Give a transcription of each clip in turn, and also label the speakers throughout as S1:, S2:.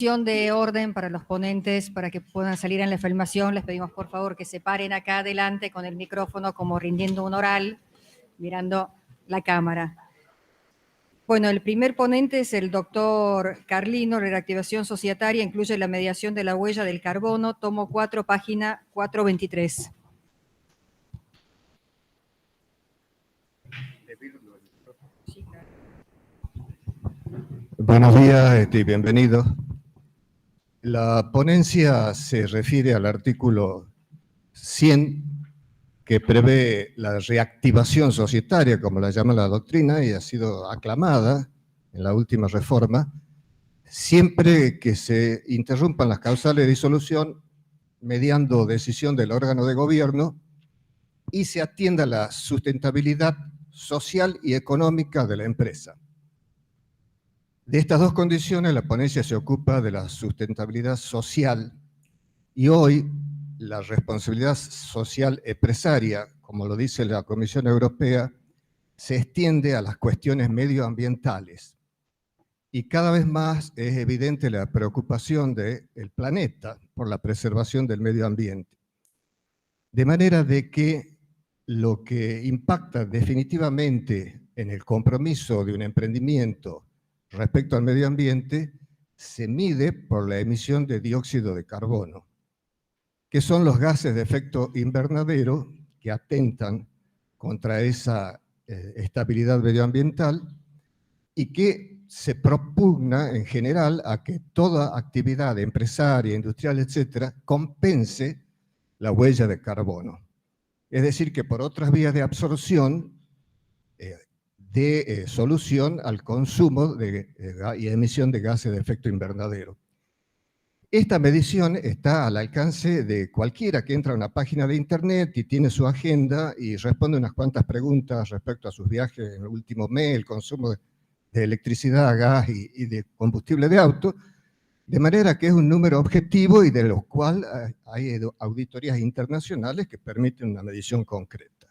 S1: De orden para los ponentes, para que puedan salir en la filmación, les pedimos por favor que se paren acá adelante con el micrófono como rindiendo un oral, mirando la cámara. Bueno, el primer ponente es el doctor Carlino. Reactivación societaria incluye la mediación de la huella del carbono, tomo 4, página 423.
S2: Buenos días y bienvenidos. La ponencia se refiere al artículo 100, que prevé la reactivación societaria, como la llama la doctrina, y ha sido aclamada en la última reforma, siempre que se interrumpan las causales de disolución mediando decisión del órgano de gobierno y se atienda la sustentabilidad social y económica de la empresa. De estas dos condiciones, la ponencia se ocupa de la sustentabilidad social y hoy la responsabilidad social empresaria, como lo dice la Comisión Europea, se extiende a las cuestiones medioambientales. Y cada vez más es evidente la preocupación del planeta por la preservación del medio ambiente. De manera de que lo que impacta definitivamente en el compromiso de un emprendimiento respecto al medio ambiente se mide por la emisión de dióxido de carbono, que son los gases de efecto invernadero que atentan contra esa estabilidad medioambiental y que se propugna en general a que toda actividad empresaria, industrial, etcétera, compense la huella de carbono. Es decir, que por otras vías de absorción dé solución al consumo y emisión de gases de efecto invernadero. Esta medición está al alcance de cualquiera que entra a una página de internet y tiene su agenda y responde unas cuantas preguntas respecto a sus viajes en el último mes, el consumo de electricidad, gas y de combustible de auto, de manera que es un número objetivo y de lo cual hay auditorías internacionales que permiten una medición concreta.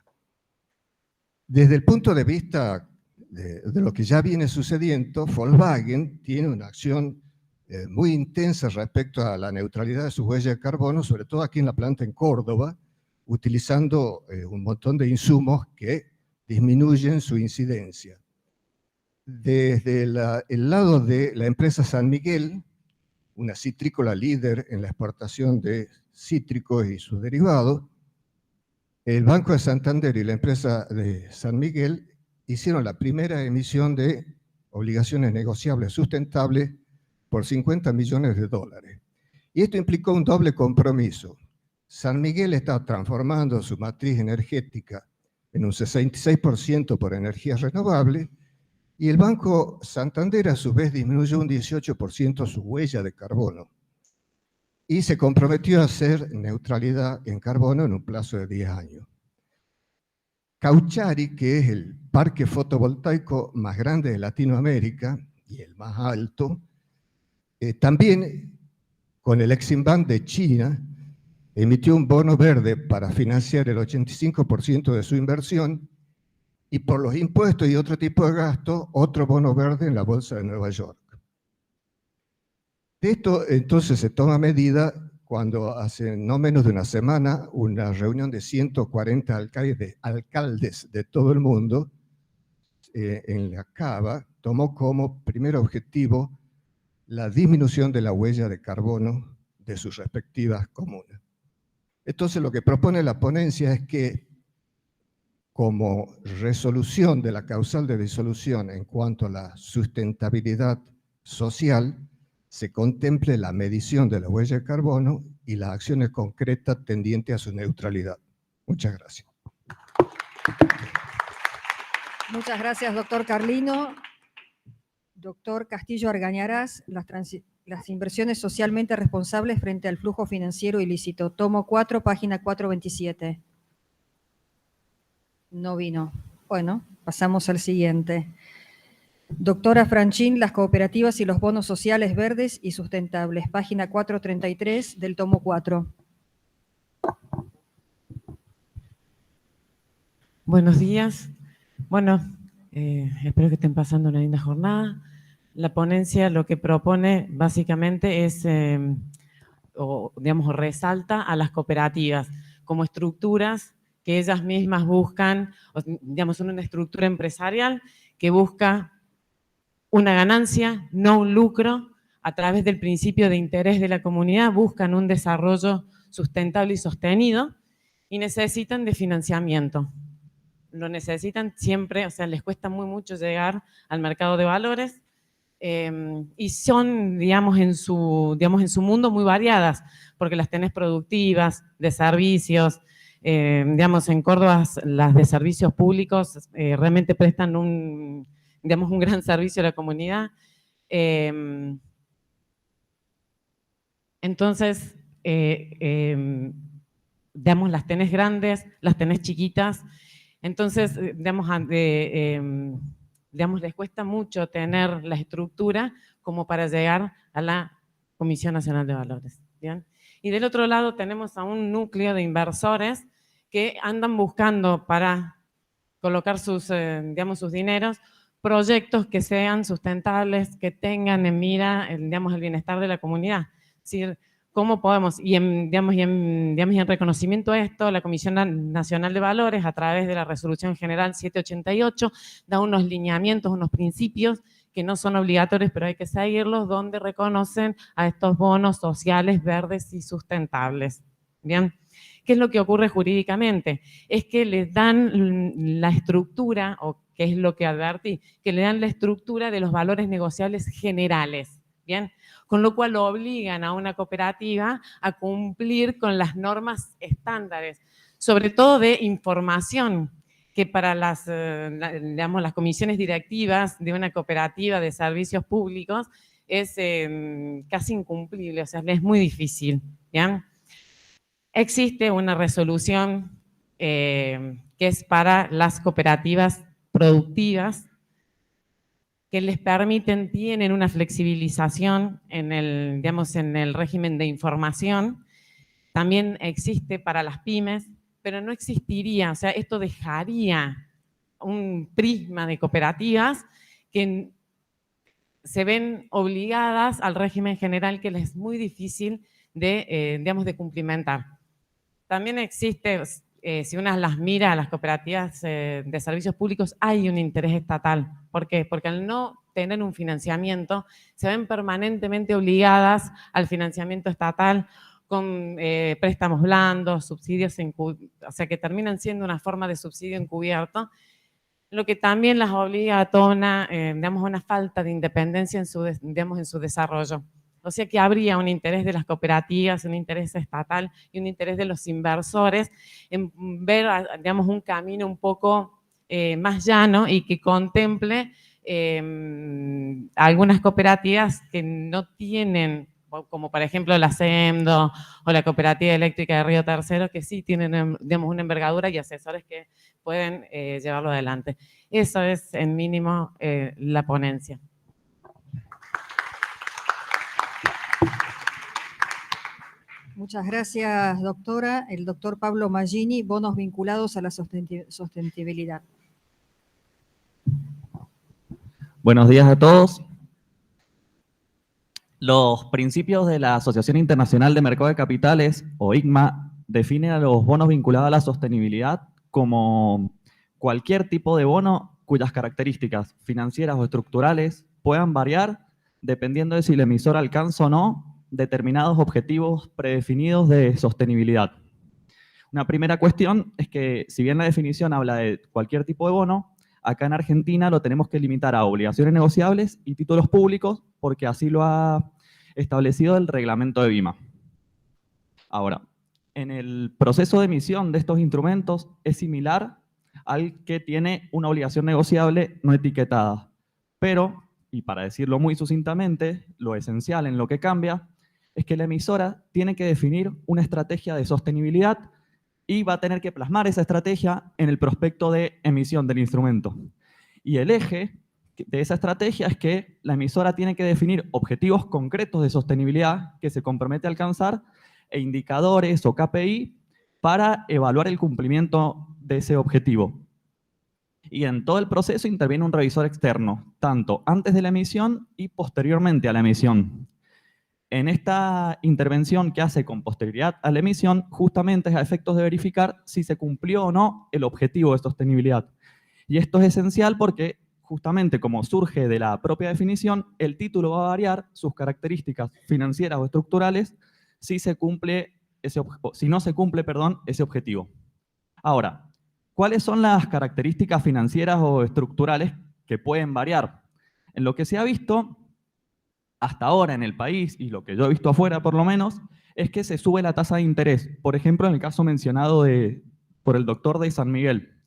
S2: Desde el punto de vista de lo que ya viene sucediendo, Volkswagen tiene una acción muy intensa respecto a la neutralidad de su huella de carbono, sobre todo aquí en la planta en Córdoba, utilizando un montón de insumos que disminuyen su incidencia. Desde el lado de la empresa San Miguel, una citrícola líder en la exportación de cítricos y sus derivados, el Banco de Santander y la empresa de San Miguel hicieron la primera emisión de obligaciones negociables sustentables por 50 millones de dólares. Y esto implicó un doble compromiso. San Miguel está transformando su matriz energética en un 66% por energías renovables, y el Banco Santander a su vez disminuyó un 18% su huella de carbono y se comprometió a hacer neutralidad en carbono en un plazo de 10 años. Cauchari, que es el parque fotovoltaico más grande de Latinoamérica y el más alto, también con el Exim Bank de China emitió un bono verde para financiar el 85% de su inversión y por los impuestos y otro tipo de gastos, otro bono verde en la Bolsa de Nueva York. De esto entonces se toma medida cuando hace no menos de una semana una reunión de 140 alcaldes de todo el mundo en la Cava tomó como primer objetivo la disminución de la huella de carbono de sus respectivas comunas. Entonces lo que propone la ponencia es que como resolución de la causal de disolución en cuanto a la sustentabilidad social, se contemple la medición de la huella de carbono y las acciones concretas tendientes a su neutralidad. Muchas gracias.
S1: Muchas gracias, doctor Carlino. Doctor Castillo Argañarás, las inversiones socialmente responsables frente al flujo financiero ilícito. Tomo 4, página 427. No vino. Bueno, pasamos al siguiente. Doctora Franchín, las cooperativas y los bonos sociales verdes y sustentables. Página 433 del tomo 4.
S3: Buenos días. Bueno, espero que estén pasando una linda jornada. La ponencia lo que propone básicamente es, o digamos, resalta a las cooperativas como estructuras que ellas mismas buscan, digamos, son una estructura empresarial que busca una ganancia, no un lucro, a través del principio de interés de la comunidad, buscan un desarrollo sustentable y sostenido y necesitan de financiamiento. Lo necesitan siempre, o sea, les cuesta mucho llegar al mercado de valores y son, digamos, en su mundo muy variadas, porque las tenés productivas, de servicios, digamos, en Córdoba las de servicios públicos realmente prestan un gran servicio a la comunidad. Entonces, digamos, las tenés grandes, las tenés chiquitas. Entonces, digamos, les cuesta mucho tener la estructura como para llegar a la Comisión Nacional de Valores. ¿Bien? Y del otro lado tenemos a un núcleo de inversores que andan buscando para colocar sus dineros, proyectos que sean sustentables, que tengan en mira el bienestar de la comunidad. Es decir, ¿cómo podemos? Y en reconocimiento a esto, la Comisión Nacional de Valores, a través de la Resolución General 788, da unos lineamientos, unos principios que no son obligatorios, pero hay que seguirlos, donde reconocen a estos bonos sociales, verdes y sustentables. ¿Bien? ¿Qué es lo que ocurre jurídicamente? Es que les dan la estructura, o qué es lo que advertí, que le dan la estructura de los valores negociables generales, ¿bien? Con lo cual obligan a una cooperativa a cumplir con las normas estándares, sobre todo de información, que para las comisiones directivas de una cooperativa de servicios públicos es casi incumplible, o sea, es muy difícil, ¿bien? Existe una resolución que es para las cooperativas productivas que les permiten, tienen una flexibilización en el régimen de información. También existe para las pymes, pero no existiría, o sea, esto dejaría un prisma de cooperativas que se ven obligadas al régimen general que les es muy difícil de cumplimentar. También existe, si uno las mira a las cooperativas de servicios públicos, hay un interés estatal. ¿Por qué? Porque al no tener un financiamiento, se ven permanentemente obligadas al financiamiento estatal con préstamos blandos, subsidios, o sea, que terminan siendo una forma de subsidio encubierto, lo que también las obliga a toda una falta de independencia en su desarrollo. O sea que habría un interés de las cooperativas, un interés estatal y un interés de los inversores en ver, un camino un poco más llano y que contemple algunas cooperativas que no tienen, como por ejemplo la SEMDO o la Cooperativa Eléctrica de Río Tercero, que sí tienen una envergadura y asesores que pueden llevarlo adelante. Eso es en mínimo la ponencia.
S1: Muchas gracias, doctora. El doctor Pablo Magini, bonos vinculados a la sostenibilidad.
S4: Buenos días a todos. Los principios de la Asociación Internacional de Mercado de Capitales, o ICMA, definen a los bonos vinculados a la sostenibilidad como cualquier tipo de bono cuyas características financieras o estructurales puedan variar dependiendo de si el emisor alcanza o no determinados objetivos predefinidos de sostenibilidad. Una primera cuestión es que, si bien la definición habla de cualquier tipo de bono, acá en Argentina lo tenemos que limitar a obligaciones negociables y títulos públicos, porque así lo ha establecido el reglamento de BIMA. Ahora, en el proceso de emisión de estos instrumentos es similar al que tiene una obligación negociable no etiquetada. Pero, y para decirlo muy sucintamente, lo esencial en lo que cambia es que la emisora tiene que definir una estrategia de sostenibilidad y va a tener que plasmar esa estrategia en el prospecto de emisión del instrumento. Y el eje de esa estrategia es que la emisora tiene que definir objetivos concretos de sostenibilidad que se compromete a alcanzar e indicadores o KPI para evaluar el cumplimiento de ese objetivo. Y en todo el proceso interviene un revisor externo, tanto antes de la emisión y posteriormente a la emisión. En esta intervención que hace con posterioridad a la emisión, justamente es a efectos de verificar si se cumplió o no el objetivo de sostenibilidad. Y esto es esencial porque, justamente como surge de la propia definición, el título va a variar sus características financieras o estructurales si no se cumple ese objetivo. Ahora, ¿cuáles son las características financieras o estructurales que pueden variar? En lo que se ha visto hasta ahora en el país, y lo que yo he visto afuera por lo menos, es que se sube la tasa de interés. Por ejemplo, en el caso mencionado por el doctor de San Miguel.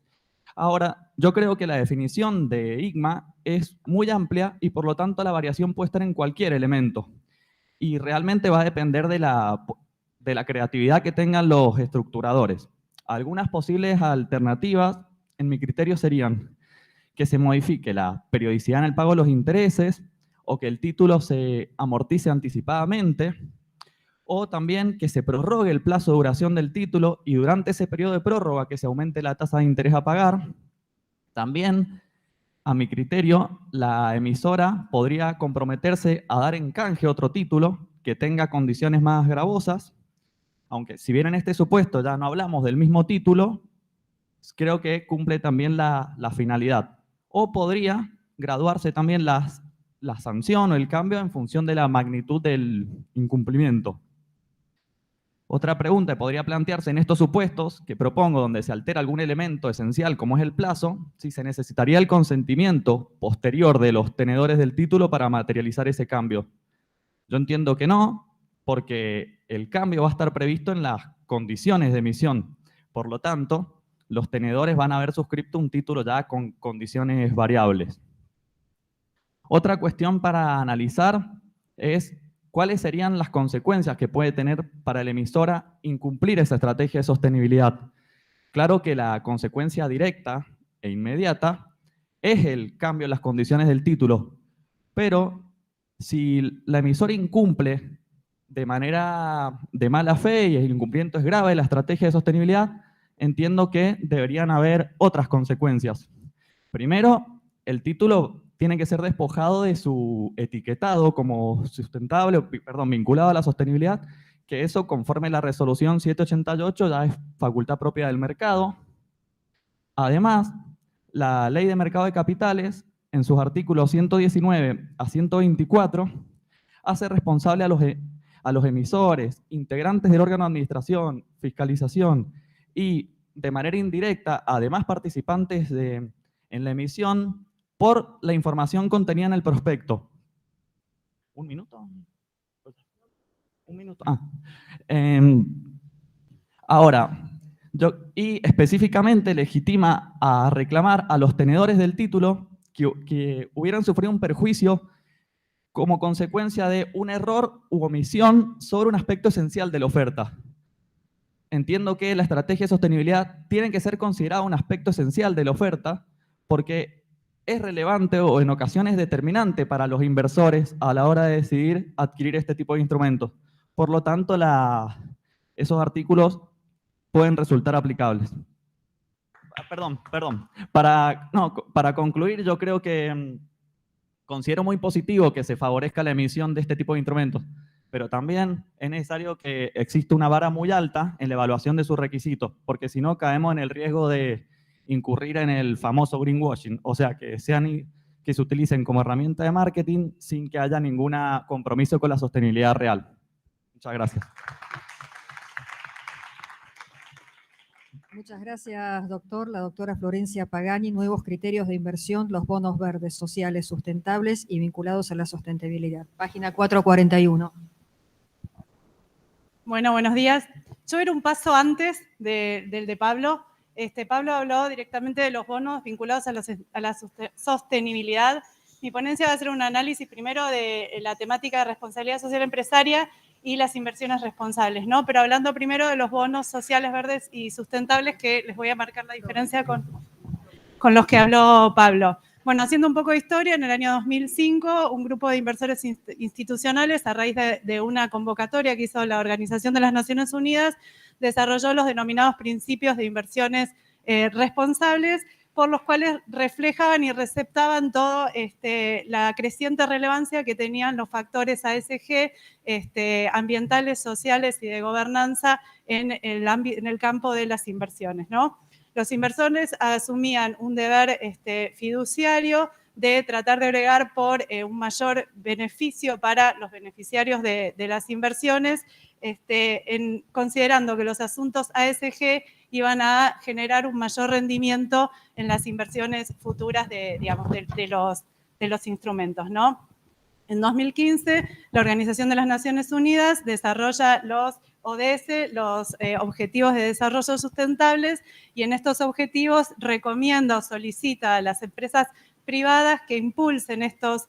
S4: Ahora, yo creo que la definición de ICMA es muy amplia y por lo tanto la variación puede estar en cualquier elemento. Y realmente va a depender de la creatividad que tengan los estructuradores. Algunas posibles alternativas, en mi criterio, serían que se modifique la periodicidad en el pago de los intereses, o que el título se amortice anticipadamente, o también que se prorrogue el plazo de duración del título y durante ese periodo de prórroga que se aumente la tasa de interés a pagar. También, a mi criterio, la emisora podría comprometerse a dar en canje otro título que tenga condiciones más gravosas, aunque si bien en este supuesto ya no hablamos del mismo título, creo que cumple también la finalidad. O podría graduarse también la sanción o el cambio en función de la magnitud del incumplimiento. Otra pregunta que podría plantearse en estos supuestos que propongo, donde se altera algún elemento esencial como es el plazo, si se necesitaría el consentimiento posterior de los tenedores del título para materializar ese cambio. Yo entiendo que no, porque el cambio va a estar previsto en las condiciones de emisión. Por lo tanto, los tenedores van a haber suscrito un título ya con condiciones variables. Otra cuestión para analizar es cuáles serían las consecuencias que puede tener para la emisora incumplir esa estrategia de sostenibilidad. Claro que la consecuencia directa e inmediata es el cambio en las condiciones del título, pero si la emisora incumple de manera de mala fe y el incumplimiento es grave de la estrategia de sostenibilidad, entiendo que deberían haber otras consecuencias. Primero, el título tiene que ser despojado de su etiquetado como vinculado a la sostenibilidad, que eso, conforme la resolución 788, ya es facultad propia del mercado. Además, la Ley de Mercado de Capitales, en sus artículos 119 a 124, hace responsable a los emisores, integrantes del órgano de administración, fiscalización y, de manera indirecta, además participantes en la emisión, por la información contenida en el prospecto. ¿Un minuto? ¿Un minuto? Ahora, y específicamente legitima a reclamar a los tenedores del título que hubieran sufrido un perjuicio como consecuencia de un error u omisión sobre un aspecto esencial de la oferta. Entiendo que la estrategia de sostenibilidad tiene que ser considerada un aspecto esencial de la oferta porque es relevante o en ocasiones determinante para los inversores a la hora de decidir adquirir este tipo de instrumentos. Por lo tanto, esos artículos pueden resultar aplicables. Perdón. Para concluir, yo creo que considero muy positivo que se favorezca la emisión de este tipo de instrumentos, pero también es necesario que exista una vara muy alta en la evaluación de sus requisitos, porque si no caemos en el riesgo de incurrir en el famoso greenwashing, o sea, que se utilicen como herramienta de marketing sin que haya ningún compromiso con la sostenibilidad real. Muchas gracias.
S1: Muchas gracias, doctor. La doctora Florencia Pagani, nuevos criterios de inversión, los bonos verdes sociales sustentables y vinculados a la sostenibilidad. Página 441.
S5: Bueno, buenos días. Yo era un paso antes del de Pablo. Pablo habló directamente de los bonos vinculados a la sostenibilidad. Mi ponencia va a ser un análisis primero de la temática de responsabilidad social empresaria y las inversiones responsables, ¿no? Pero hablando primero de los bonos sociales verdes y sustentables, que les voy a marcar la diferencia con los que habló Pablo. Bueno, haciendo un poco de historia, en el año 2005, un grupo de inversores institucionales, a raíz de una convocatoria que hizo la Organización de las Naciones Unidas, desarrolló los denominados principios de inversiones responsables, por los cuales reflejaban y receptaban todo la creciente relevancia que tenían los factores ASG ambientales, sociales y de gobernanza en el campo de las inversiones, ¿no? Los inversores asumían un deber fiduciario de tratar de bregar por un mayor beneficio para los beneficiarios de las inversiones, considerando que los asuntos ASG iban a generar un mayor rendimiento en las inversiones futuras de los instrumentos, ¿no? En 2015, la Organización de las Naciones Unidas desarrolla los ODS, los Objetivos de Desarrollo Sustentables, y en estos objetivos recomienda o solicita a las empresas privadas que impulsen estos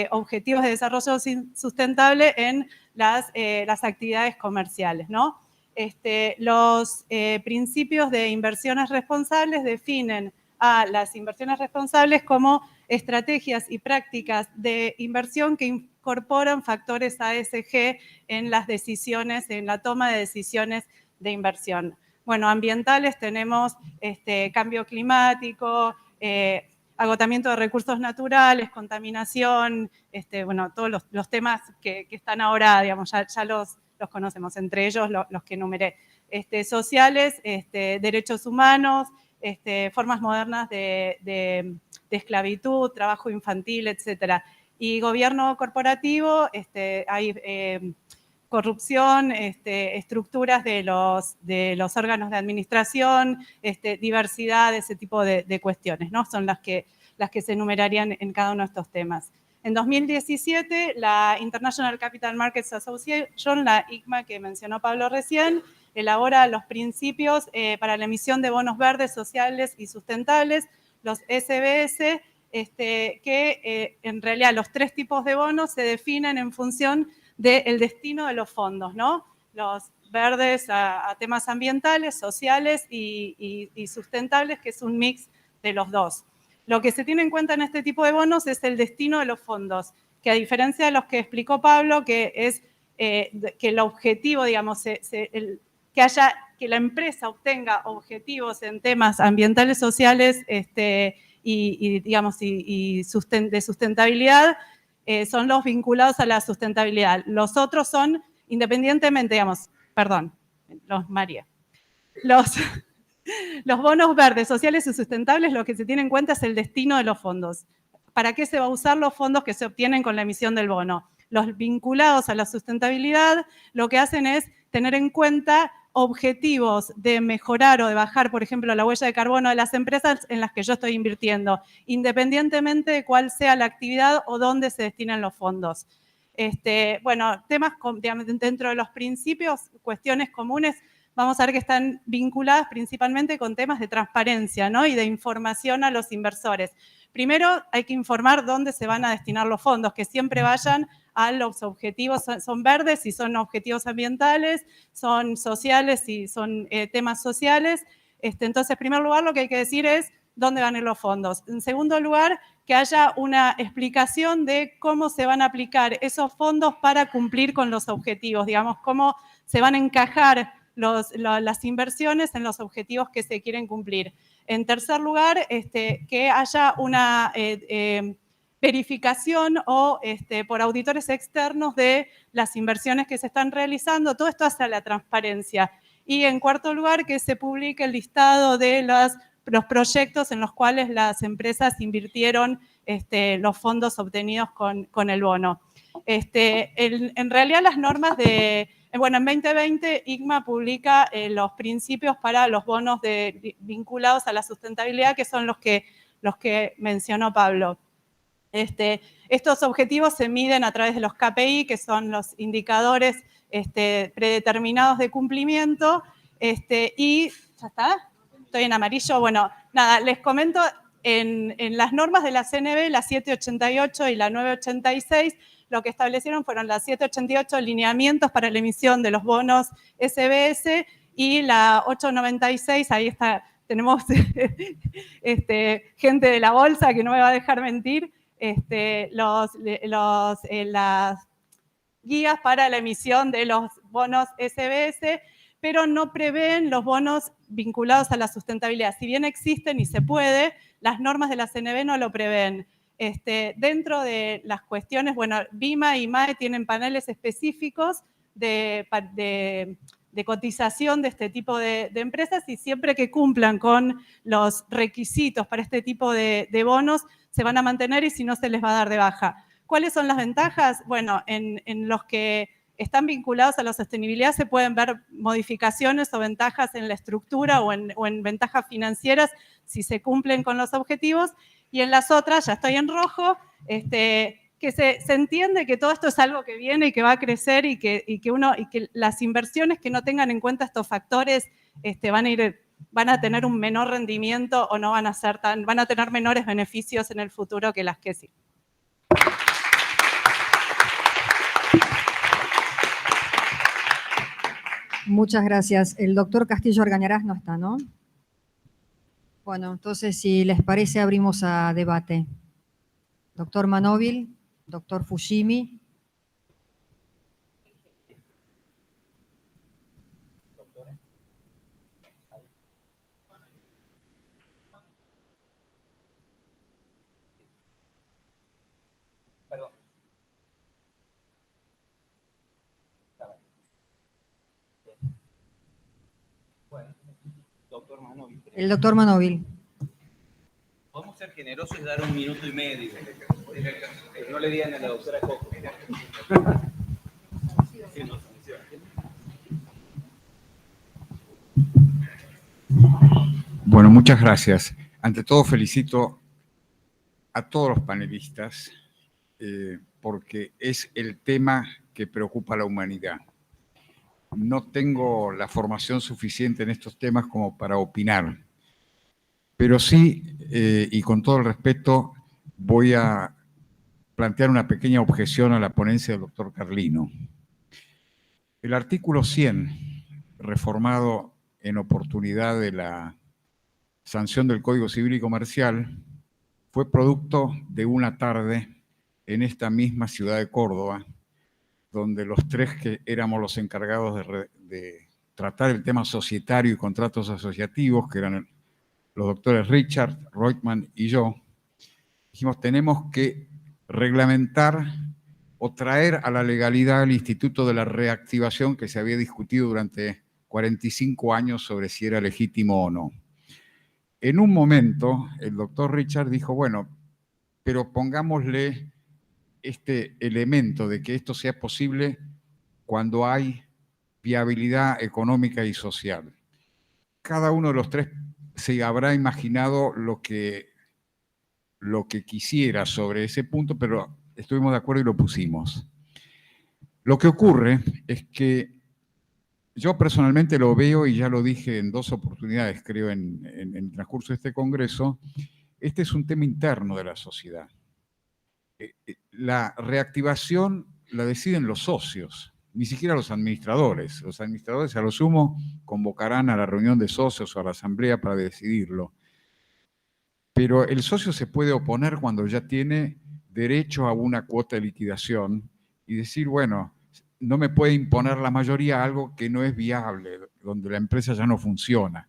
S5: objetivos de desarrollo sustentable en las actividades comerciales, ¿no? Los principios de inversiones responsables definen a las inversiones responsables como estrategias y prácticas de inversión que incorporan factores ASG en las decisiones, en la toma de decisiones de inversión. Bueno, ambientales tenemos cambio climático, agotamiento de recursos naturales, contaminación, bueno, todos los temas que están ahora, digamos, ya los conocemos, entre ellos los que enumeré. Sociales, derechos humanos, formas modernas de esclavitud, trabajo infantil, etc. Y gobierno corporativo, hay corrupción, estructuras de los órganos de administración, diversidad, ese tipo de cuestiones, ¿no? Son las que se enumerarían en cada uno de estos temas. En 2017, la International Capital Markets Association, la ICMA que mencionó Pablo recién, elabora los principios para la emisión de bonos verdes, sociales y sustentables, los SBS, que en realidad los tres tipos de bonos se definen en función del destino de los fondos, ¿no? Los verdes a temas ambientales, sociales y sustentables, que es un mix de los dos. Lo que se tiene en cuenta en este tipo de bonos es el destino de los fondos, que a diferencia de los que explicó Pablo, que es que el objetivo, digamos, que la empresa obtenga objetivos en temas ambientales, sociales digamos, de sustentabilidad, son los vinculados a la sustentabilidad. Los otros son independientemente, digamos, perdón, María. Los bonos verdes, sociales y sustentables, lo que se tiene en cuenta es el destino de los fondos. ¿Para qué se va a usar los fondos que se obtienen con la emisión del bono? Los vinculados a la sustentabilidad lo que hacen es tener en cuenta objetivos de mejorar o de bajar, por ejemplo, la huella de carbono de las empresas en las que yo estoy invirtiendo, independientemente de cuál sea la actividad o dónde se destinan los fondos. Bueno, temas dentro de los principios, cuestiones comunes, vamos a ver que están vinculadas principalmente con temas de transparencia, ¿no? Y de información a los inversores. Primero, hay que informar dónde se van a destinar los fondos, que siempre vayan a los objetivos, son verdes si son objetivos ambientales, son sociales si son temas sociales. Entonces, en primer lugar, lo que hay que decir es dónde van a ir los fondos. En segundo lugar, que haya una explicación de cómo se van a aplicar esos fondos para cumplir con los objetivos, digamos, cómo se van a encajar las inversiones en los objetivos que se quieren cumplir. En tercer lugar, que haya una verificación o por auditores externos de las inversiones que se están realizando. Todo esto hace a la transparencia. Y en cuarto lugar, que se publique el listado de los proyectos en los cuales las empresas invirtieron los fondos obtenidos con el bono. En realidad las normas bueno, en 2020 ICMA publica los principios para los bonos vinculados a la sustentabilidad, que son los que mencionó Pablo. Estos objetivos se miden a través de los KPI, que son los indicadores predeterminados de cumplimiento. Y, ¿ya está? Estoy en amarillo. Bueno, nada, les comento, en las normas de la CNB, la 788 y la 986, lo que establecieron fueron las 788 lineamientos para la emisión de los bonos SBS y la 896, ahí está, tenemos gente de la bolsa que no me va a dejar mentir, las guías para la emisión de los bonos SBS, pero no prevén los bonos vinculados a la sustentabilidad. Si bien existen y se puede, las normas de la CNB no lo prevén. Dentro de las cuestiones, bueno, BIMA y MAE tienen paneles específicos de cotización de este tipo de empresas, y siempre que cumplan con los requisitos para este tipo de bonos, se van a mantener, y si no, se les va a dar de baja. ¿Cuáles son las ventajas? Bueno, en los que están vinculados a la sostenibilidad se pueden ver modificaciones o ventajas en la estructura o en ventajas financieras si se cumplen con los objetivos, y en las otras, ya estoy en rojo, que se entiende que todo esto es algo que viene y que va a crecer, y que las inversiones que no tengan en cuenta estos factores van a tener un menor rendimiento, o no van a tener menores beneficios en el futuro que las que sí.
S1: Muchas gracias. El doctor Castillo Argañarás no está, ¿no? Bueno, entonces, si les parece, abrimos a debate. Doctor Manóvil, doctor Fushimi. El doctor Manóvil.
S6: Podemos ser generosos y dar 1 minuto y medio. No le digan a la doctora Coco.
S7: Bueno, muchas gracias. Ante todo, felicito a todos los panelistas porque es el tema que preocupa a la humanidad. No tengo la formación suficiente en estos temas como para opinar, pero sí, y con todo el respeto, voy a plantear una pequeña objeción a la ponencia del doctor Carlino. El artículo 100, reformado en oportunidad de la sanción del Código Civil y Comercial, fue producto de una tarde en esta misma ciudad de Córdoba, donde los tres que éramos los encargados de tratar el tema societario y contratos asociativos, que eran los doctores Richard, Reutemann y yo, dijimos, tenemos que reglamentar o traer a la legalidad el Instituto de la Reactivación, que se había discutido durante 45 años sobre si era legítimo o no. En un momento, el doctor Richard dijo, bueno, pero pongámosle este elemento de que esto sea posible cuando hay viabilidad económica y social. Cada uno de los tres se habrá imaginado lo que quisiera sobre ese punto, pero estuvimos de acuerdo y lo pusimos. Lo que ocurre es que yo personalmente lo veo, y ya lo dije en 2 oportunidades, creo, en el transcurso de este congreso, este es un tema interno de la sociedad. La reactivación la deciden los socios, ni siquiera los administradores. Los administradores, a lo sumo, convocarán a la reunión de socios o a la asamblea para decidirlo. Pero el socio se puede oponer cuando ya tiene derecho a una cuota de liquidación y decir, bueno, no me puede imponer la mayoría algo que no es viable, donde la empresa ya no funciona,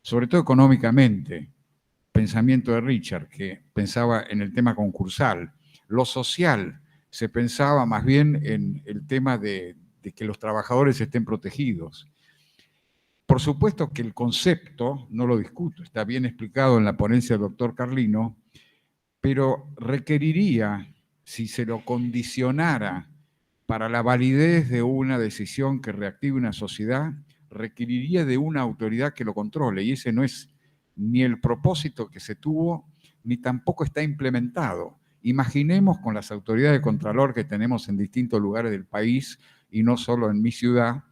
S7: sobre todo económicamente. Pensamiento de Richard, que pensaba en el tema concursal. Lo social, se pensaba más bien en el tema de que los trabajadores estén protegidos. Por supuesto que el concepto, no lo discuto, está bien explicado en la ponencia del doctor Carlino, pero requeriría, si se lo condicionara para la validez de una decisión que reactive una sociedad, requeriría de una autoridad que lo controle, y ese no es ni el propósito que se tuvo, ni tampoco está implementado. Imaginemos con las autoridades de contralor que tenemos en distintos lugares del país, y no solo en mi ciudad,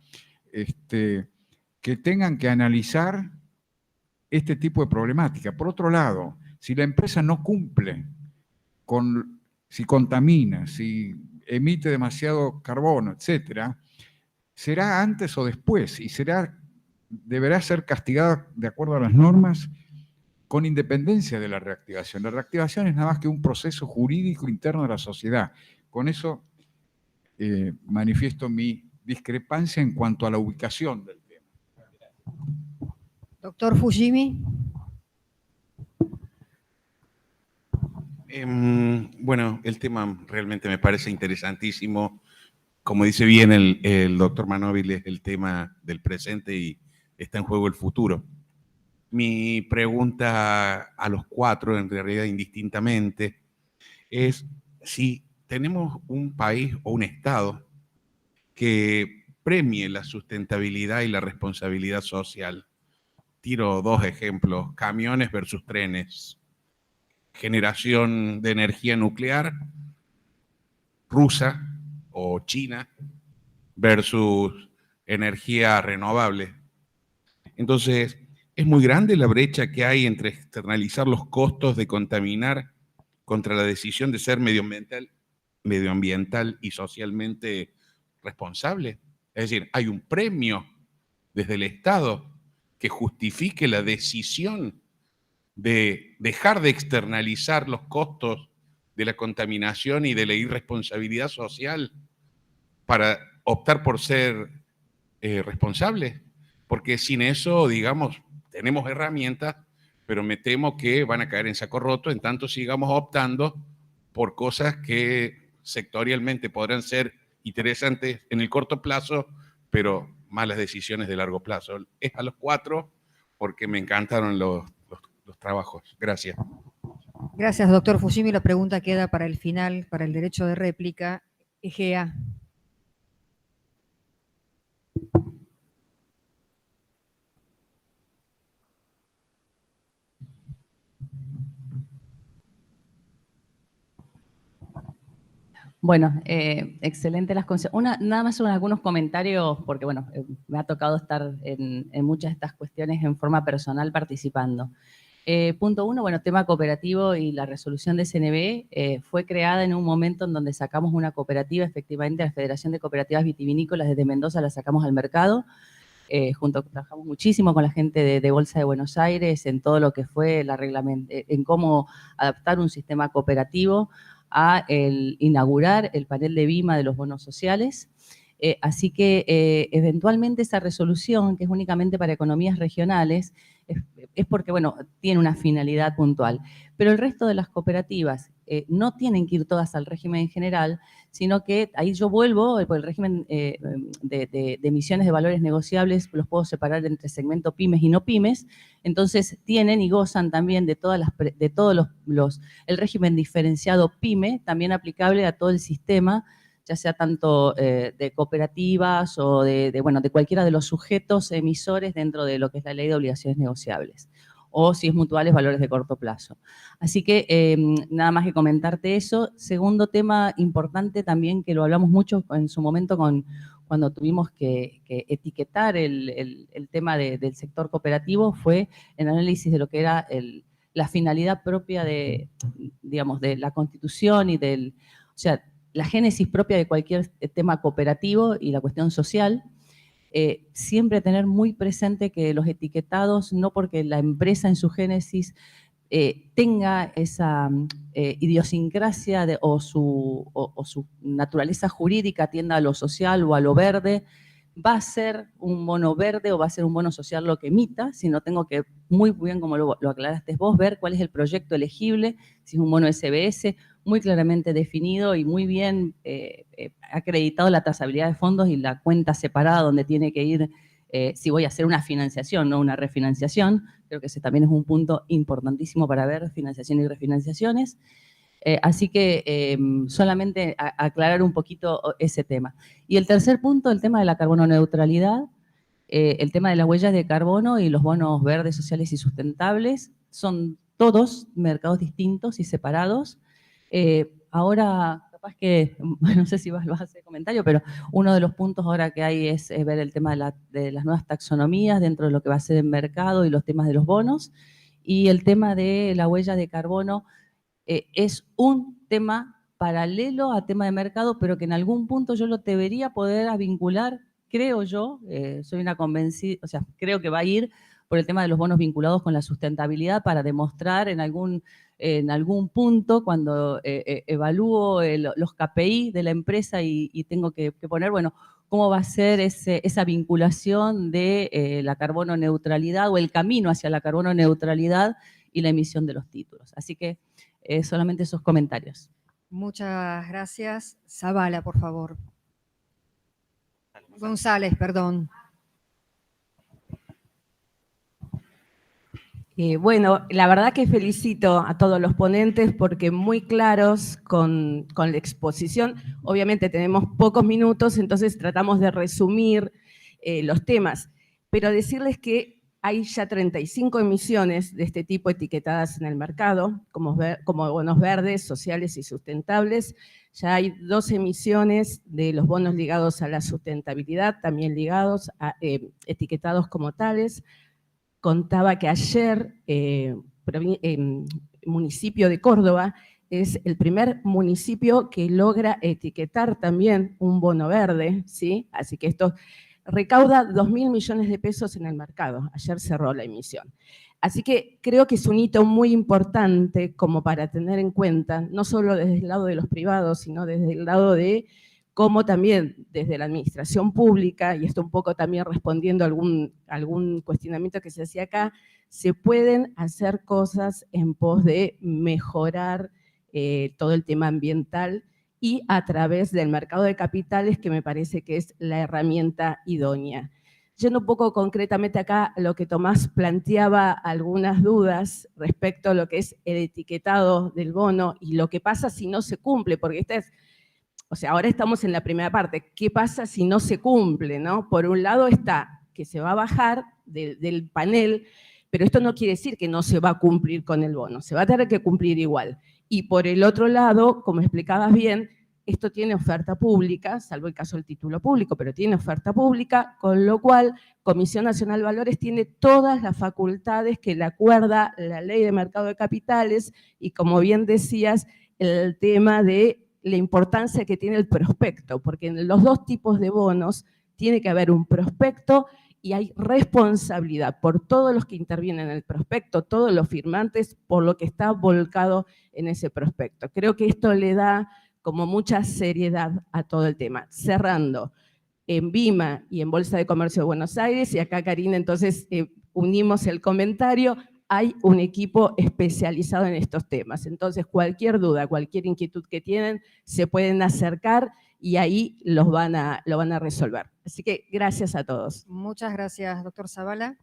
S7: que tengan que analizar este tipo de problemática. Por otro lado, si la empresa no cumple si contamina, si emite demasiado carbono, etcétera, será antes o después, y deberá ser castigada de acuerdo a las normas, con independencia de la reactivación. La reactivación es nada más que un proceso jurídico interno de la sociedad. Con eso manifiesto mi discrepancia en cuanto a la ubicación del tema.
S1: Doctor Fujimi.
S8: Bueno, el tema realmente me parece interesantísimo. Como dice bien el doctor Manóvil, es el tema del presente y está en juego el futuro. Mi pregunta a los cuatro, en realidad indistintamente, es si tenemos un país o un Estado que premie la sustentabilidad y la responsabilidad social. Tiro dos ejemplos: camiones versus trenes, generación de energía nuclear rusa o china versus energía renovable. Entonces, es muy grande la brecha que hay entre externalizar los costos de contaminar contra la decisión de ser medioambiental y socialmente responsable. Es decir, hay un premio desde el Estado que justifique la decisión de dejar de externalizar los costos de la contaminación y de la irresponsabilidad social para optar por ser responsables. Porque sin eso, digamos, tenemos herramientas, pero me temo que van a caer en saco roto en tanto sigamos optando por cosas que sectorialmente podrán ser interesantes en el corto plazo, pero malas decisiones de largo plazo. Es a los cuatro porque me encantaron los trabajos. Gracias.
S1: Gracias, doctor Fujimi. La pregunta queda para el final, para el derecho de réplica. Egea.
S9: Bueno, excelente las concepciones. Nada más son algunos comentarios, porque bueno, me ha tocado estar en muchas de estas cuestiones en forma personal participando. Punto uno, bueno, tema cooperativo y la resolución de CNB fue creada en un momento en donde sacamos una cooperativa, efectivamente, la Federación de Cooperativas Vitivinícolas desde Mendoza la sacamos al mercado. Trabajamos muchísimo con la gente de Bolsa de Buenos Aires en todo lo que fue en cómo adaptar un sistema cooperativo a inaugurar el panel de BIMA de los bonos sociales. Así que eventualmente esa resolución, que es únicamente para economías regionales, es porque, bueno, tiene una finalidad puntual. Pero el resto de las cooperativas no tienen que ir todas al régimen general, sino que ahí yo vuelvo, por el régimen de emisiones de valores negociables, los puedo separar entre segmento pymes y no pymes, entonces tienen y gozan también de todos el régimen diferenciado pyme, también aplicable a todo el sistema, ya sea tanto de cooperativas o de cualquiera de los sujetos emisores dentro de lo que es la ley de obligaciones negociables, o si es mutuales, valores de corto plazo. Así que nada más que comentarte eso. Segundo tema importante también, que lo hablamos mucho en su momento cuando tuvimos que etiquetar el tema del sector cooperativo, fue el análisis de lo que era la finalidad propia de la Constitución y la génesis propia de cualquier tema cooperativo y la cuestión social. Siempre tener muy presente que los etiquetados, no porque la empresa en su génesis tenga esa idiosincrasia o su naturaleza jurídica tienda a lo social o a lo verde, va a ser un bono verde o va a ser un bono social lo que emita, sino tengo que, muy bien como lo aclaraste vos, ver cuál es el proyecto elegible, si es un bono SBS, muy claramente definido y muy bien acreditado la trazabilidad de fondos y la cuenta separada donde tiene que ir si voy a hacer una financiación, no una refinanciación. Creo que ese también es un punto importantísimo para ver financiación y refinanciaciones. Así que solamente aclarar un poquito ese tema. Y el tercer punto, el tema de la carbono neutralidad, el tema de las huellas de carbono y los bonos verdes, sociales y sustentables, son todos mercados distintos y separados. Ahora, capaz que, no sé si vas a hacer comentario, pero uno de los puntos ahora que hay es ver el tema de las nuevas taxonomías dentro de lo que va a ser el mercado y los temas de los bonos. Y el tema de la huella de carbono es un tema paralelo a tema de mercado, pero que en algún punto yo lo debería poder vincular, creo yo, soy una convencida, o sea, creo que va a ir por el tema de los bonos vinculados con la sustentabilidad para demostrar en algún punto cuando evalúo los KPI de la empresa y tengo que poner, bueno, cómo va a ser esa vinculación de la carbono neutralidad o el camino hacia la carbono neutralidad y la emisión de los títulos. Así que solamente esos comentarios.
S1: Muchas gracias. Zavala, por favor. González, perdón.
S10: Bueno, la verdad que felicito a todos los ponentes porque muy claros con la exposición. Obviamente tenemos pocos minutos, entonces tratamos de resumir los temas, pero decirles que hay ya 35 emisiones de este tipo etiquetadas en el mercado, como bonos verdes, sociales y sustentables. Ya hay 2 emisiones de los bonos ligados a la sustentabilidad, también ligados a etiquetados como tales. Contaba que ayer municipio de Córdoba es el primer municipio que logra etiquetar también un bono verde, ¿sí? Así que esto recauda 2.000 millones de pesos en el mercado. Ayer cerró la emisión. Así que creo que es un hito muy importante como para tener en cuenta, no solo desde el lado de los privados, sino desde el lado de cómo también desde la administración pública, y esto un poco también respondiendo a algún cuestionamiento que se hacía acá, se pueden hacer cosas en pos de mejorar todo el tema ambiental y a través del mercado de capitales, que me parece que es la herramienta idónea. Yendo un poco concretamente acá, lo que Tomás planteaba algunas dudas respecto a lo que es el etiquetado del bono y lo que pasa si no se cumple, porque esta es... O sea, ahora estamos en la primera parte. ¿Qué pasa si no se cumple, no? Por un lado está que se va a bajar del panel, pero esto no quiere decir que no se va a cumplir con el bono. Se va a tener que cumplir igual. Y por el otro lado, como explicabas bien, esto tiene oferta pública, salvo el caso del título público, pero tiene oferta pública, con lo cual Comisión Nacional de Valores tiene todas las facultades que le acuerda la Ley de Mercado de Capitales y, como bien decías, el tema de la importancia que tiene el prospecto, porque en los 2 tipos de bonos tiene que haber un prospecto y hay responsabilidad por todos los que intervienen en el prospecto, todos los firmantes, por lo que está volcado en ese prospecto. Creo que esto le da como mucha seriedad a todo el tema. Cerrando, en BIMA y en Bolsa de Comercio de Buenos Aires, y acá Karina entonces unimos el comentario, hay un equipo especializado en estos temas. Entonces, cualquier duda, cualquier inquietud que tienen, se pueden acercar y ahí lo van a resolver. Así que gracias a todos.
S1: Muchas gracias, doctor Zavala.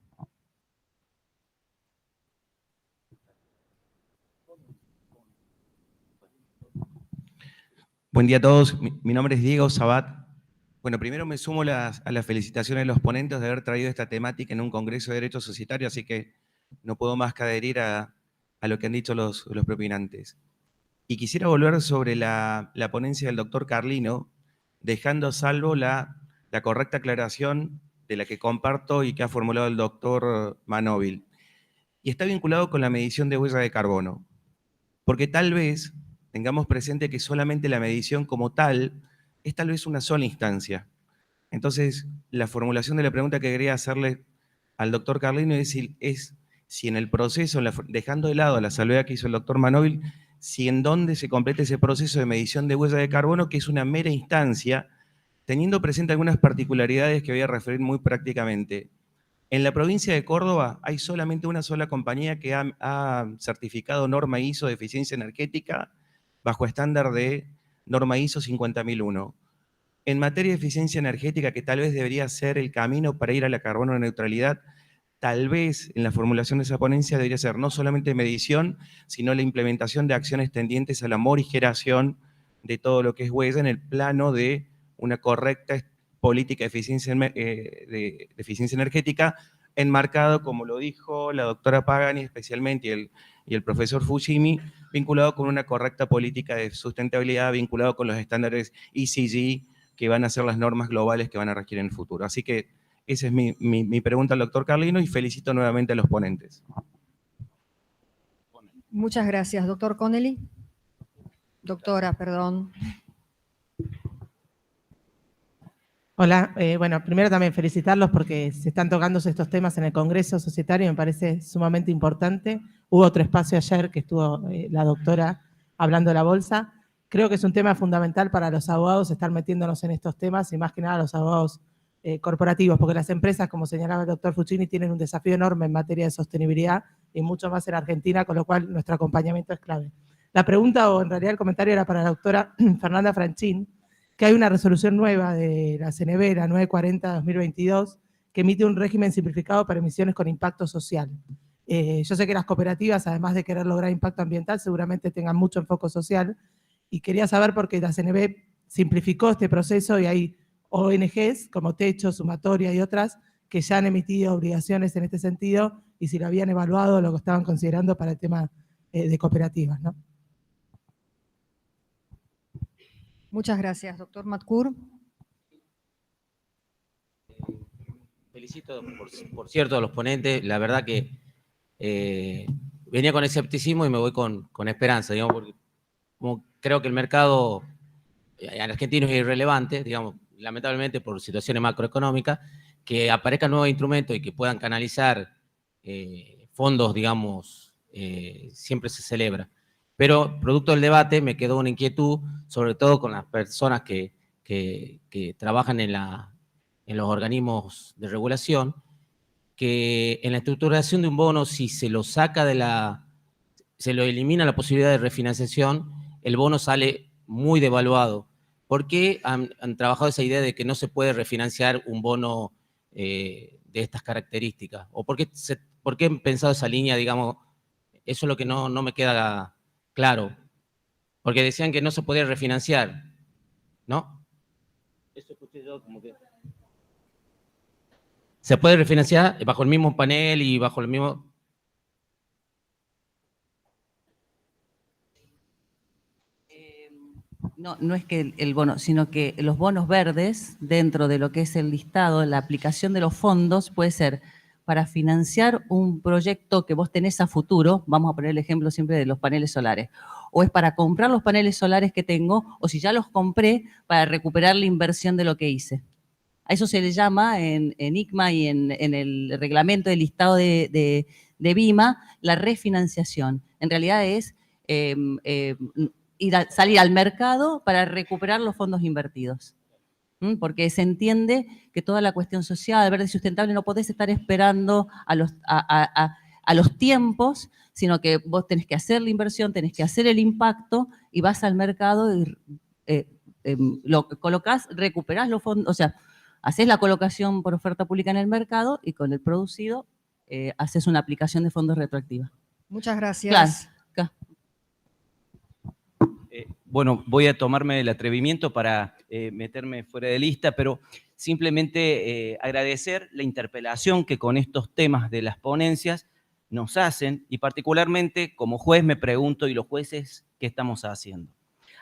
S11: Buen día a todos. Mi nombre es Diego Sabat. Bueno, primero me sumo a las felicitaciones de los ponentes de haber traído esta temática en un Congreso de Derecho Societario, así que no puedo más que adherir a lo que han dicho los propinantes. Y quisiera volver sobre la ponencia del doctor Carlino, dejando a salvo la correcta aclaración de la que comparto y que ha formulado el doctor Manóvil. Y está vinculado con la medición de huella de carbono. Porque tal vez tengamos presente que solamente la medición como tal es tal vez una sola instancia. Entonces, la formulación de la pregunta que quería hacerle al doctor Carlino es si en el proceso, dejando de lado la salvedad que hizo el doctor Manóvil, si en dónde se completa ese proceso de medición de huella de carbono, que es una mera instancia, teniendo presente algunas particularidades que voy a referir muy prácticamente. En la provincia de Córdoba hay solamente una sola compañía que ha certificado norma ISO de eficiencia energética bajo estándar de norma ISO 50001. En materia de eficiencia energética, que tal vez debería ser el camino para ir a la carbono neutralidad, tal vez en la formulación de esa ponencia debería ser no solamente medición, sino la implementación de acciones tendientes a la morigeración de todo lo que es huella en el plano de una correcta política de eficiencia energética, enmarcado, como lo dijo la doctora Pagani especialmente y el profesor Fushimi, vinculado con una correcta política de sustentabilidad, vinculado con los estándares ESG, que van a ser las normas globales que van a regir en el futuro. Así que esa es mi pregunta al doctor Carlino y felicito nuevamente a los ponentes.
S1: Muchas gracias, doctor Connelly. Doctora, perdón.
S12: Hola, bueno, primero también felicitarlos porque se están tocando estos temas en el Congreso Societario, me parece sumamente importante. Hubo otro espacio ayer que estuvo la doctora hablando de la bolsa. creo que es un tema fundamental para los abogados estar metiéndonos en estos temas y más que nada los abogados corporativos, porque las empresas, como señalaba el doctor Fucini, tienen un desafío enorme en materia de sostenibilidad y mucho más en Argentina, con lo cual nuestro acompañamiento es clave. La pregunta, o en realidad el comentario, era para la doctora Fernanda Franchín, que hay una resolución nueva de la CNB, la 940-2022, que emite un régimen simplificado para emisiones con impacto social. Yo sé que las cooperativas, además de querer lograr impacto ambiental, seguramente tengan mucho enfoque social, y quería saber por qué la CNB simplificó este proceso y hay ONGs como Techo, Sumatoria y otras que ya han emitido obligaciones en este sentido y si lo habían evaluado, lo que estaban considerando para el tema de cooperativas, ¿no?
S1: Muchas gracias, doctor Matkur.
S13: Felicito, por cierto, a los ponentes. La verdad que venía con escepticismo y me voy con esperanza, digamos, porque como creo que el mercado en Argentina es irrelevante, digamos, lamentablemente por situaciones macroeconómicas, que aparezcan nuevos instrumentos y que puedan canalizar fondos, digamos, siempre se celebra. Pero producto del debate me quedó una inquietud, sobre todo con las personas que trabajan en los organismos de regulación, que en la estructuración de un bono, si se lo saca se lo elimina la posibilidad de refinanciación, el bono sale muy devaluado. ¿Por qué han trabajado esa idea de que no se puede refinanciar un bono de estas características? ¿O por qué han pensado esa línea, digamos? Eso es lo que no me queda claro. Porque decían que no se podía refinanciar, ¿no? Eso escuché yo como que... ¿Se puede refinanciar bajo el mismo panel y bajo el mismo...?
S9: No es que el bono, sino que los bonos verdes, dentro de lo que es el listado, la aplicación de los fondos puede ser para financiar un proyecto que vos tenés a futuro, vamos a poner el ejemplo siempre de los paneles solares, o es para comprar los paneles solares que tengo, o si ya los compré, para recuperar la inversión de lo que hice. A eso se le llama en ICMA y en el reglamento del listado de BIMA la refinanciación. En realidad es salir al mercado para recuperar los fondos invertidos. Porque se entiende que toda la cuestión social, verde y sustentable, no podés estar esperando a los tiempos, sino que vos tenés que hacer la inversión, tenés que hacer el impacto y vas al mercado y lo colocás, recuperás los fondos, o sea, haces la colocación por oferta pública en el mercado y con el producido haces una aplicación de fondos retroactiva.
S1: Muchas gracias.
S9: Claro.
S6: Bueno, voy a tomarme el atrevimiento para meterme fuera de lista, pero simplemente agradecer la interpelación que con estos temas de las ponencias nos hacen, y particularmente como juez me pregunto, ¿y los jueces qué estamos haciendo?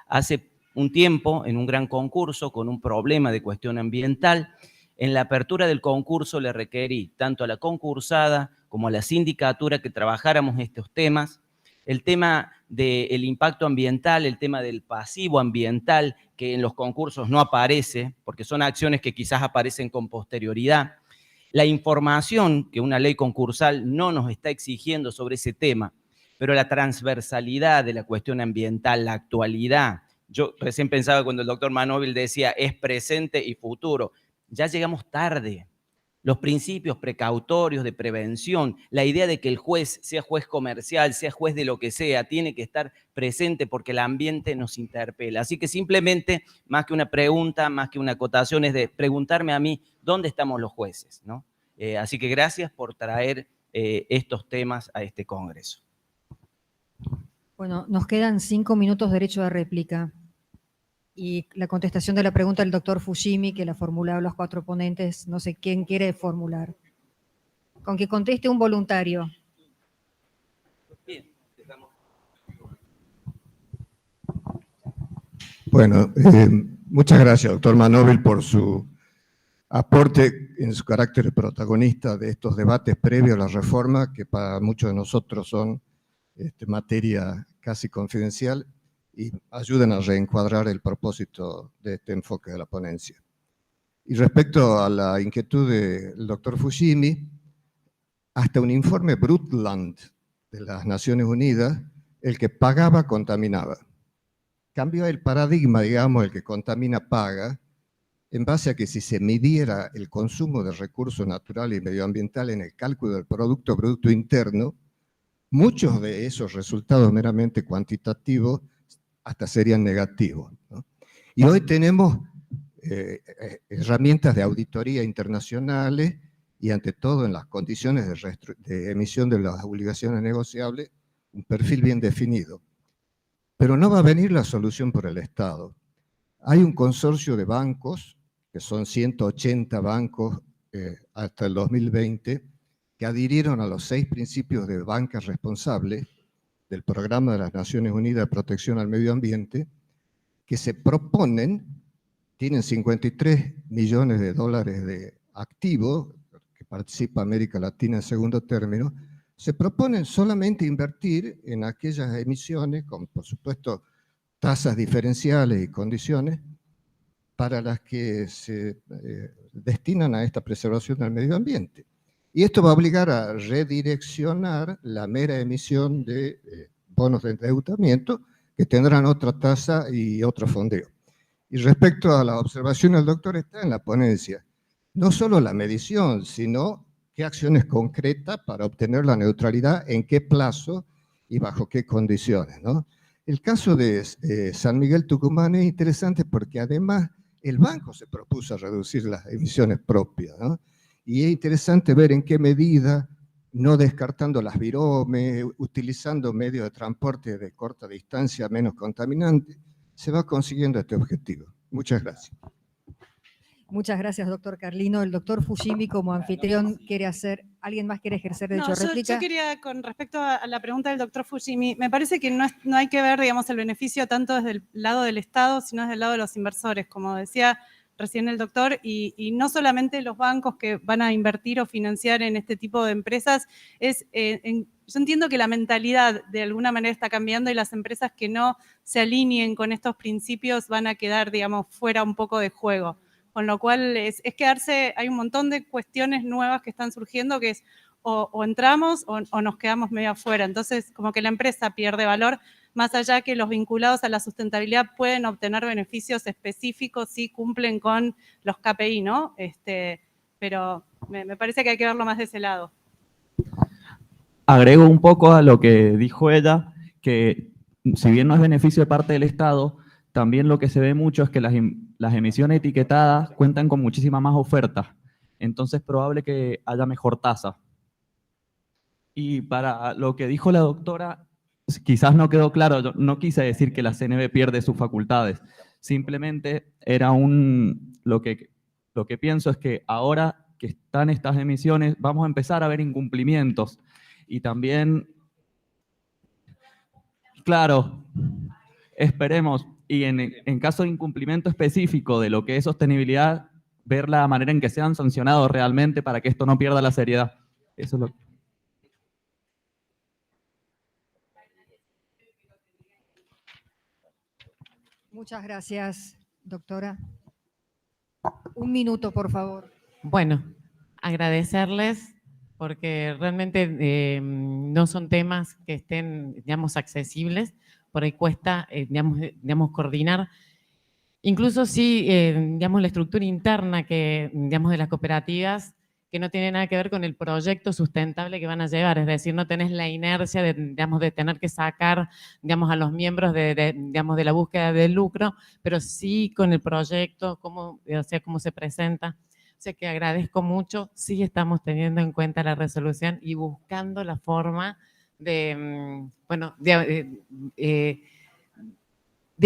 S6: Hace un tiempo, en un gran concurso con un problema de cuestión ambiental, en la apertura del concurso le requerí tanto a la concursada como a la sindicatura que trabajáramos estos temas, el tema del impacto ambiental, el tema del pasivo ambiental, que en los concursos no aparece, porque son acciones que quizás aparecen con posterioridad. La información que una ley concursal no nos está exigiendo sobre ese tema, pero la transversalidad de la cuestión ambiental, la actualidad. Yo recién pensaba cuando el doctor Manóvil decía es presente y futuro. Ya llegamos tarde. Los principios precautorios de prevención, la idea de que el juez, sea juez comercial, sea juez de lo que sea, tiene que estar presente porque el ambiente nos interpela. Así que simplemente, más que una pregunta, más que una acotación, es de preguntarme a mí, ¿dónde estamos los jueces? ¿No? Así que gracias por traer estos temas a este Congreso.
S1: Bueno, nos quedan 5 minutos de derecho de réplica. Y la contestación de la pregunta del doctor Fushimi, que la formularon los 4 ponentes, no sé quién quiere formular. Con que conteste un voluntario.
S2: Bueno, muchas gracias, doctor Manóvil, por su aporte en su carácter de protagonista de estos debates previos a la reforma, que para muchos de nosotros son materia casi confidencial, y ayudan a reencuadrar el propósito de este enfoque de la ponencia. Y respecto a la inquietud del doctor Fushimi, hasta un informe Brundtland de las Naciones Unidas, el que pagaba contaminaba. cambió el paradigma, digamos, el que contamina paga, en base a que si se midiera el consumo de recursos naturales y medioambientales en el cálculo del Producto Bruto Interno, muchos de esos resultados meramente cuantitativos hasta serían negativos, ¿no? Y hoy tenemos herramientas de auditoría internacionales y ante todo en las condiciones de emisión de las obligaciones negociables, un perfil bien definido. Pero no va a venir la solución por el Estado. Hay un consorcio de bancos, que son 180 bancos hasta el 2020, que adhirieron a los 6 principios de banca responsable del Programa de las Naciones Unidas de Protección al Medio Ambiente, que se proponen, tienen 53 millones de dólares de activos, que participa América Latina en segundo término, se proponen solamente invertir en aquellas emisiones, con por supuesto tasas diferenciales y condiciones, para las que se destinan a esta preservación del medio ambiente. Y esto va a obligar a redireccionar la mera emisión de bonos de endeudamiento que tendrán otra tasa y otro fondeo. Y respecto a la observación del doctor, está en la ponencia, no solo la medición, sino qué acciones concretas para obtener la neutralidad, en qué plazo y bajo qué condiciones, ¿no? El caso de San Miguel Tucumán es interesante porque además el banco se propuso reducir las emisiones propias, ¿no? Y es interesante ver en qué medida, no descartando las viromes, utilizando medios de transporte de corta distancia menos contaminantes, se va consiguiendo este objetivo. Muchas gracias.
S1: Muchas gracias, doctor Carlino. El doctor Fujimi, como anfitrión, quiere hacer... ¿Alguien más quiere ejercer derecho a réplica?
S5: Yo quería, con respecto a la pregunta del doctor Fujimi, me parece que no hay que ver, digamos, el beneficio tanto desde el lado del Estado, sino desde el lado de los inversores, como decía recién el doctor, y no solamente los bancos que van a invertir o financiar en este tipo de empresas. Yo entiendo que la mentalidad de alguna manera está cambiando y las empresas que no se alineen con estos principios van a quedar, digamos, fuera un poco de juego. Con lo cual es quedarse, hay un montón de cuestiones nuevas que están surgiendo que es o entramos o nos quedamos medio afuera. Entonces, como que la empresa pierde valor, más allá que los vinculados a la sustentabilidad pueden obtener beneficios específicos si cumplen con los KPI, ¿no? Pero me parece que hay que verlo más de ese lado.
S4: Agrego un poco a lo que dijo ella, que si bien no es beneficio de parte del Estado, también lo que se ve mucho es que las emisiones etiquetadas cuentan con muchísima más oferta. Entonces es probable que haya mejor tasa. Y para lo que dijo la doctora, quizás no quedó claro, yo no quise decir que la CNV pierde sus facultades. Simplemente era lo que pienso es que ahora que están estas emisiones, vamos a empezar a ver incumplimientos. Y también, claro, esperemos, y en caso de incumplimiento específico de lo que es sostenibilidad, ver la manera en que sean sancionados realmente para que esto no pierda la seriedad. Eso es lo que...
S1: Muchas gracias, doctora. Un minuto, por favor.
S3: Bueno, agradecerles porque realmente no son temas que estén, digamos, accesibles. Por ahí cuesta, digamos, coordinar. Incluso si, digamos, la estructura interna digamos, de las cooperativas que no tiene nada que ver con el proyecto sustentable que van a llevar, es decir, no tenés la inercia digamos, de tener que sacar, digamos, a los miembros digamos, de la búsqueda del lucro, pero sí con el proyecto, cómo se presenta. O sea que agradezco mucho, sí estamos teniendo en cuenta la resolución y buscando la forma de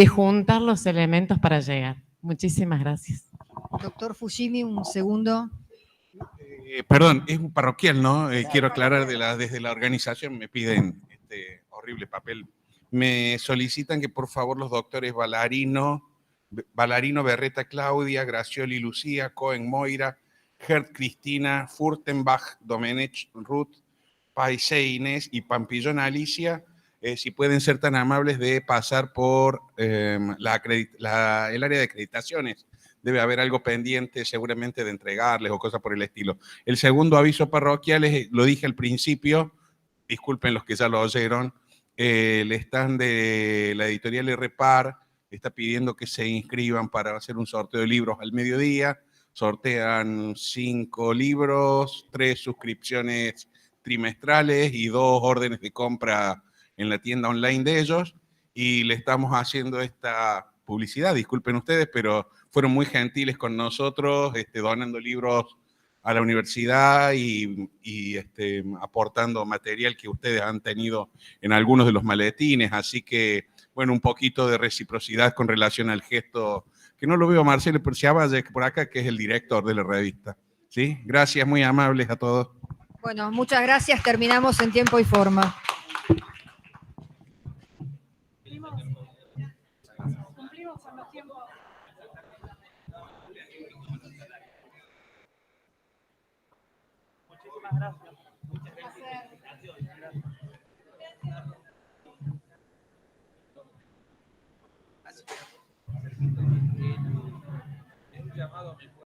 S3: juntar los elementos para llegar. Muchísimas gracias.
S1: Doctor Fujimi, un segundo.
S8: Perdón, es un parroquial, ¿no? Quiero aclarar, desde la organización me piden este horrible papel. Me solicitan que por favor los doctores Ballarino, Berreta Claudia, Gracioli Lucía, Cohen Moira, Gert Cristina, Furtenbach Domenech Ruth, Paisé Inés y Pampillón Alicia, si pueden ser tan amables de pasar por el área de acreditaciones. Debe haber algo pendiente seguramente de entregarles o cosas por el estilo. El segundo aviso parroquial, lo dije al principio, disculpen los que ya lo oyeron, el stand de la editorial RPAR está pidiendo que se inscriban para hacer un sorteo de libros al mediodía. Sortean 5 libros, 3 suscripciones trimestrales y 2 órdenes de compra en la tienda online de ellos. Y le estamos haciendo esta publicidad, disculpen ustedes, pero fueron muy gentiles con nosotros, donando libros a la universidad y aportando material que ustedes han tenido en algunos de los maletines. Así que, bueno, un poquito de reciprocidad con relación al gesto, que no lo veo a Marcelo Perciavalle por acá, que es el director de la revista. ¿Sí? Gracias, muy amables a todos.
S1: Bueno, muchas gracias. Terminamos en tiempo y forma.
S5: Cumplimos con los tiempos.
S3: Muchísimas gracias.